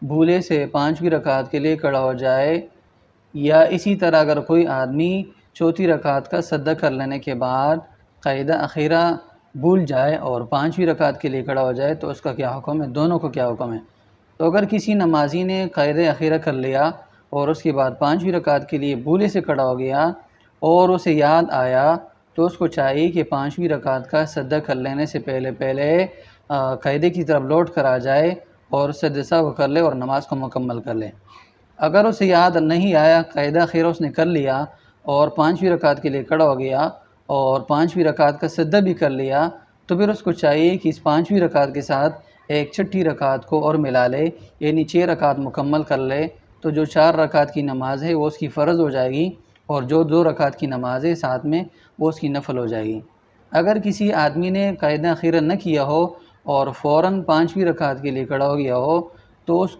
بھولے سے 5ویں رکعت کے لیے کھڑا ہو جائے، یا اسی طرح اگر کوئی آدمی چوتھی رکعت کا سجدہ کر لینے کے بعد قاعدہ اخیرہ بھول جائے اور 5ویں رکعت کے لیے کھڑا ہو جائے تو اس کا کیا حکم ہے؟ دونوں کو کیا حکم ہے؟ تو اگر کسی نمازی نے قاعدہ اخیرہ کر لیا اور اس کے بعد 5ویں رکعت کے لیے بھولے سے کھڑا ہو گیا اور اسے یاد آیا، تو اس کو چاہیے کہ 5ویں رکعت کا سجدہ کر لینے سے پہلے قاعدے کی طرف لوٹ کر آ جائے اور سجدہ سہو کر لے اور نماز کو مکمل کر لے۔ اگر اسے یاد نہیں آیا، قاعدہ اخیرہ اس نے کر لیا اور 5ویں رکعت کے لیے کھڑا ہو گیا اور 5ویں رکعت کا سجدہ بھی کر لیا، تو پھر اس کو چاہیے کہ اس 5ویں رکعت کے ساتھ ایک چھٹی رکعت کو اور ملا لے، یعنی 6 رکعت مکمل کر لے، تو جو 4 رکعت کی نماز ہے وہ اس کی فرض ہو جائے گی، اور جو 2 رکعت کی نماز ہے ساتھ میں وہ اس کی نفل ہو جائے گی۔ اگر کسی آدمی نے قاعدہ اخیرہ نہ کیا ہو اور فوراً 5ویں رکعت کے لیے کھڑا ہو گیا ہو، تو اس